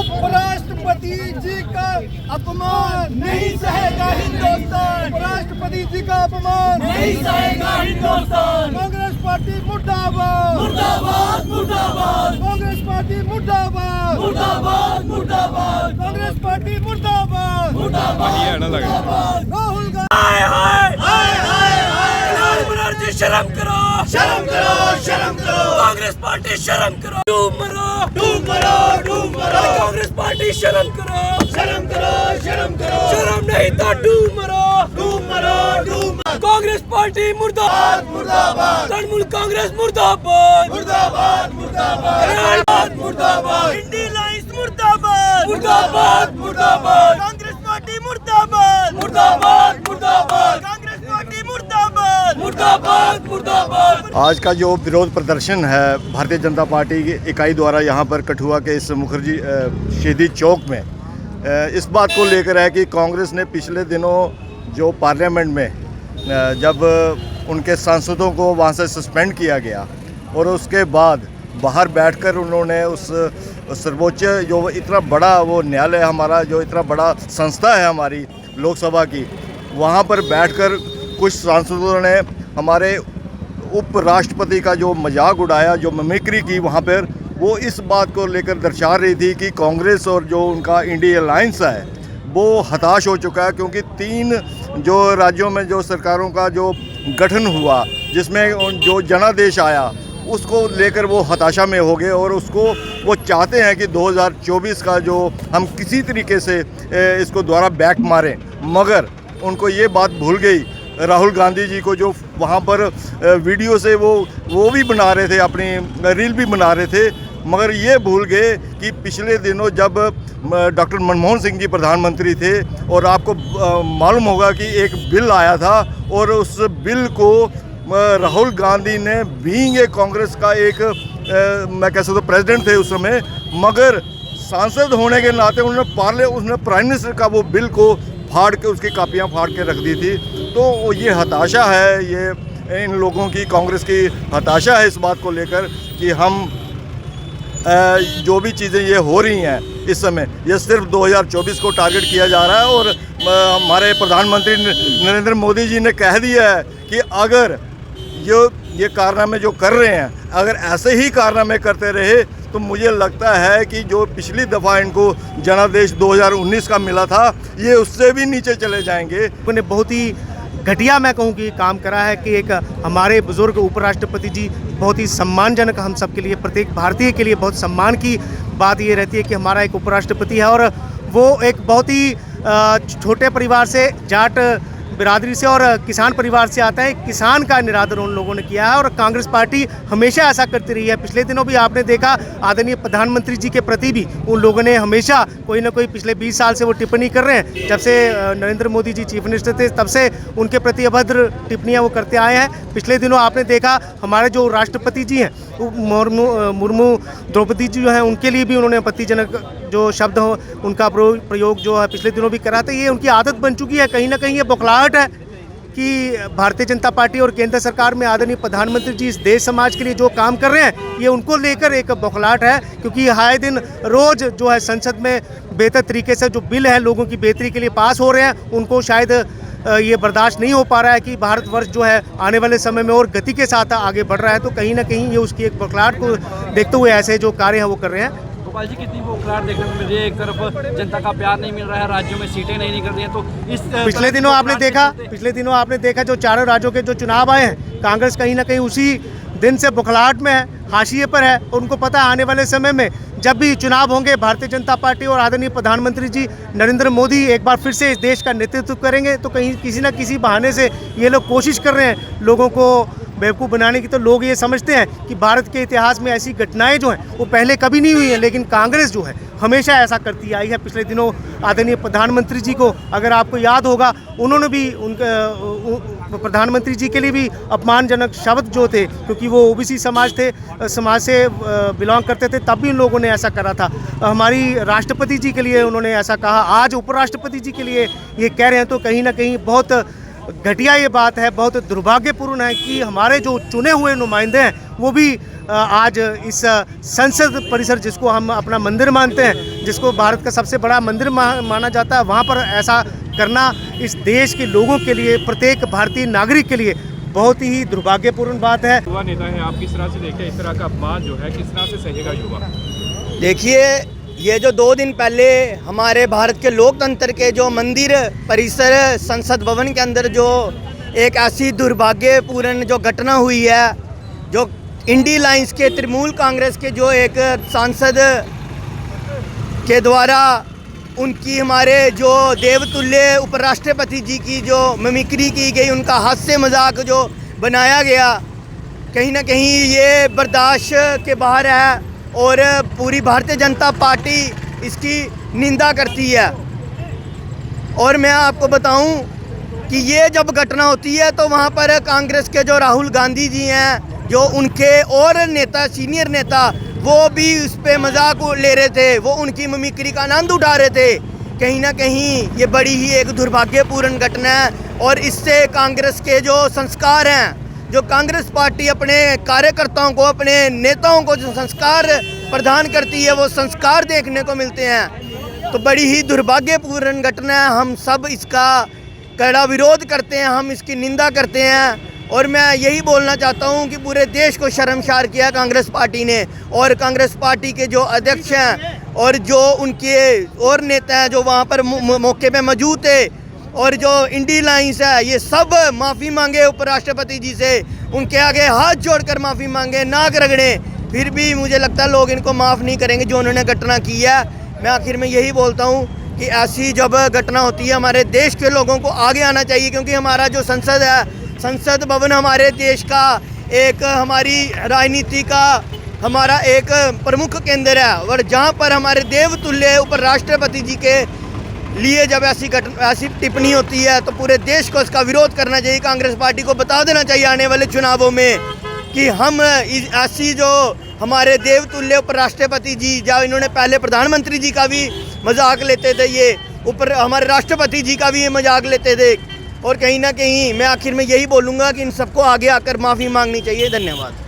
उपराष्ट्रपति जी का अपमान नहीं सहेगा हिंदुस्तान। उपराष्ट्रपति जी का अपमान नहीं सहेगा हिंदुस्तान। कांग्रेस पार्टी मुर्दाबाद मुर्दाबाद मुर्दाबाद। कांग्रेस पार्टी मुर्दाबाद मुर्दाबाद मुर्दाबाद। कांग्रेस पार्टी मुर्दाबाद मुर्दाबाद। राहुल गांधी शर्म करो शर्म करो शर्म करो। कांग्रेस पार्टी शर्म करो। डूब मरो डूब मरो डूब मरो। कांग्रेस पार्टी शर्म करो शर्म करो शर्म करो। शर्म नहीं तो डूब मरो डूब मरो डूब मरो। कांग्रेस पार्टी मुर्दाबाद मुर्दाबाद। तृणमूल कांग्रेस मुर्दाबाद मुर्दाबाद मुर्दाबाद मुर्दाबाद। इंडियन लाइंस मुर्दाबाद मुर्दाबाद मुर्दाबाद। कांग्रेस पार्टी मुर्दाबाद मुर्दाबाद मुर्दाबाद। कांग्रेस पार्टी मुर्दाबाद मुर्दाबाद मुर्दाबाद। आज का जो विरोध प्रदर्शन है भारतीय जनता पार्टी की इकाई द्वारा यहाँ पर कठुआ के इस मुखर्जी शहीदी चौक में इस बात को लेकर है कि कांग्रेस ने पिछले दिनों जो पार्लियामेंट में जब उनके सांसदों को वहाँ से सस्पेंड किया गया और उसके बाद बाहर बैठकर उन्होंने उस सर्वोच्च जो इतना बड़ा वो न्यायालय हमारा जो इतना बड़ा संस्था है हमारी लोकसभा की, वहाँ पर बैठकर कुछ सांसदों ने हमारे उपराष्ट्रपति का जो मजाक उड़ाया, जो मिमिक्री की वहाँ पर, वो इस बात को लेकर दर्शा रही थी कि कांग्रेस और जो उनका इंडिया अलायंस है वो हताश हो चुका है, क्योंकि 3 जो राज्यों में जो सरकारों का जो गठन हुआ जिसमें जो जनादेश आया उसको लेकर वो हताशा में हो गए और उसको वो चाहते हैं कि 2024 का जो हम किसी तरीके से इसको दोबारा बैक मारें, मगर उनको ये बात भूल गई राहुल गांधी जी को, जो वहाँ पर वीडियो से वो भी बना रहे थे, अपनी रील भी बना रहे थे, मगर ये भूल गए कि पिछले दिनों जब डॉक्टर मनमोहन सिंह जी प्रधानमंत्री थे और आपको मालूम होगा कि एक बिल आया था और उस बिल को राहुल गांधी ने बीइंग ए कांग्रेस का एक मैं कह सकता हूँ प्रेसिडेंट थे उस समय, मगर सांसद होने के नाते उसने प्राइम मिनिस्टर का वो बिल को फाड़ के उसकी कापियाँ फाड़ के रख दी थी। तो ये हताशा है, ये इन लोगों की, कांग्रेस की हताशा है इस बात को लेकर कि हम जो भी चीज़ें ये हो रही हैं इस समय, ये सिर्फ 2024 को टारगेट किया जा रहा है। और हमारे प्रधानमंत्री नरेंद्र मोदी जी ने कह दिया है कि अगर ये कारनामे जो कर रहे हैं, अगर ऐसे ही कारनामे करते रहे तो मुझे लगता है कि जो पिछली दफ़ा इनको जनादेश 2019 का मिला था, ये उससे भी नीचे चले जाएंगे। उन्होंने बहुत ही घटिया मैं कहूँ कि काम करा है कि एक हमारे बुजुर्ग उपराष्ट्रपति जी बहुत ही सम्मानजनक, हम सब के लिए, प्रत्येक भारतीय के लिए बहुत सम्मान की बात ये रहती है कि हमारा एक उपराष्ट्रपति है और वो एक बहुत ही छोटे परिवार से, जाट बिरादरी से और किसान परिवार से आता है। किसान का निरादर उन लोगों ने किया है और कांग्रेस पार्टी हमेशा ऐसा करती रही है। पिछले दिनों भी आपने देखा आदरणीय प्रधानमंत्री जी के प्रति भी उन लोगों ने हमेशा कोई ना कोई, पिछले 20 साल से वो टिप्पणी कर रहे हैं, जब से नरेंद्र मोदी जी चीफ मिनिस्टर थे तब से उनके प्रति अभद्र टिप्पणियाँ वो करते आए हैं। पिछले दिनों आपने देखा हमारे जो राष्ट्रपति जी हैं मुर्मू द्रौपदी जी जो हैं, उनके लिए भी उन्होंने आपत्तिजनक जो शब्द हो उनका प्रयोग जो है पिछले दिनों भी करा था। ये उनकी आदत बन चुकी है, कहीं ना कहीं ये बौखलाहट है कि भारतीय जनता पार्टी और केंद्र सरकार में आदरणीय प्रधानमंत्री जी इस देश समाज के लिए जो काम कर रहे हैं, ये उनको लेकर एक बौखलाहट है, क्योंकि आए दिन रोज जो है संसद में बेहतर तरीके से जो बिल है लोगों की बेहतरी के लिए पास हो रहे हैं, उनको शायद ये बर्दाश्त नहीं हो पा रहा है कि भारतवर्ष जो है आने वाले समय में और गति के साथ आगे बढ़ रहा है। तो कहीं ना कहीं ये उसकी एक बौखलाहट को देखते हुए ऐसे जो कार्य है वो कर रहे हैं। गोपाल जी, कितनी बौखलाहट देखने को मिल रही है, एक तरफ जनता का प्यार नहीं मिल रहा है, राज्यों में सीटें नहीं निकल रही हैं, तो इस पिछले दिनों आपने देखा जो चारों राज्यों के जो चुनाव आए हैं, कांग्रेस कहीं ना कहीं उसी दिन से बौखलाहट में है, हाशिए पर है। उनको पता है आने वाले समय में जब भी चुनाव होंगे, भारतीय जनता पार्टी और आदरणीय प्रधानमंत्री जी नरेंद्र मोदी एक बार फिर से इस देश का नेतृत्व करेंगे, तो कहीं किसी न किसी बहाने से ये लोग कोशिश कर रहे हैं लोगों को बेवकूफ़ बनाने की। तो लोग ये समझते हैं कि भारत के इतिहास में ऐसी घटनाएं जो हैं वो पहले कभी नहीं हुई हैं, लेकिन कांग्रेस जो है हमेशा ऐसा करती आई है। पिछले दिनों आदरणीय प्रधानमंत्री जी को अगर आपको याद होगा, उन्होंने भी उनके प्रधानमंत्री जी के लिए भी अपमानजनक शब्द जो थे, क्योंकि वो ओबीसी समाज से बिलोंग करते थे, तब भी उन लोगों ने ऐसा करा था। हमारी राष्ट्रपति जी के लिए उन्होंने ऐसा कहा, आज उपराष्ट्रपति जी के लिए ये कह रहे हैं, तो कहीं ना कहीं बहुत घटिया ये बात है, बहुत दुर्भाग्यपूर्ण है कि हमारे जो चुने हुए नुमाइंदे हैं वो भी आज इस संसद परिसर, जिसको हम अपना मंदिर मानते हैं, जिसको भारत का सबसे बड़ा मंदिर माना जाता है, वहाँ पर ऐसा करना इस देश के लोगों के लिए, प्रत्येक भारतीय नागरिक के लिए बहुत ही दुर्भाग्यपूर्ण बात है। युवा नेता है, आप किस तरह से देखते हैं इस तरह का अपमान जो है, किस तरह से सहेगा युवा? देखिए, ये जो 2 दिन पहले हमारे भारत के लोकतंत्र के जो मंदिर परिसर संसद भवन के अंदर जो एक ऐसी दुर्भाग्यपूर्ण जो घटना हुई है, जो इंडी लाइंस के तृणमूल कांग्रेस के जो एक सांसद के द्वारा उनकी हमारे जो देवतुल्य उपराष्ट्रपति जी की जो मिमिक्री की गई, उनका हास्य मजाक जो बनाया गया, कहीं ना कहीं ये बर्दाश्त के बाहर है और पूरी भारतीय जनता पार्टी इसकी निंदा करती है। और मैं आपको बताऊं कि ये जब घटना होती है तो वहाँ पर कांग्रेस के जो राहुल गांधी जी हैं, जो उनके और नेता, सीनियर नेता, वो भी उस पर मजाक ले रहे थे, वो उनकी मिमिक्री का आनंद उठा रहे थे। कहीं ना कहीं ये बड़ी ही एक दुर्भाग्यपूर्ण घटना है और इससे कांग्रेस के जो संस्कार हैं, जो कांग्रेस पार्टी अपने कार्यकर्ताओं को, अपने नेताओं को जो संस्कार प्रदान करती है, वो संस्कार देखने को मिलते हैं। तो बड़ी ही दुर्भाग्यपूर्ण घटना है। हम सब इसका कड़ा विरोध करते हैं, हम इसकी निंदा करते हैं और मैं यही बोलना चाहता हूं कि पूरे देश को शर्मसार किया कांग्रेस पार्टी ने, और कांग्रेस पार्टी के जो अध्यक्ष हैं और जो उनके और नेता हैं जो वहां पर मौके पे मौजूद थे, और जो इंडी लाइंस है, ये सब माफ़ी मांगे उपराष्ट्रपति जी से, उनके आगे हाथ जोड़कर माफ़ी मांगे, नाक रगड़े, फिर भी मुझे लगता है लोग इनको माफ़ नहीं करेंगे जो उन्होंने घटना की है। मैं आखिर में यही बोलता हूँ कि ऐसी जब घटना होती है, हमारे देश के लोगों को आगे आना चाहिए, क्योंकि हमारा जो संसद है, संसद भवन हमारे देश का एक, हमारी राजनीति का हमारा एक प्रमुख केंद्र है, और जहाँ पर हमारे देवतुल्य उपराष्ट्रपति जी के लिए जब ऐसी टिप्पणी होती है तो पूरे देश को इसका विरोध करना चाहिए। कांग्रेस पार्टी को बता देना चाहिए आने वाले चुनावों में कि हम ऐसी जो हमारे देवतुल्य उपराष्ट्रपति जी, जब इन्होंने पहले प्रधानमंत्री जी का भी मजाक लेते थे, ये ऊपर हमारे राष्ट्रपति जी का भी ये मजाक लेते थे, और कहीं ना कहीं मैं आखिर में यही बोलूँगा कि इन सबको आगे आकर माफ़ी मांगनी चाहिए। धन्यवाद।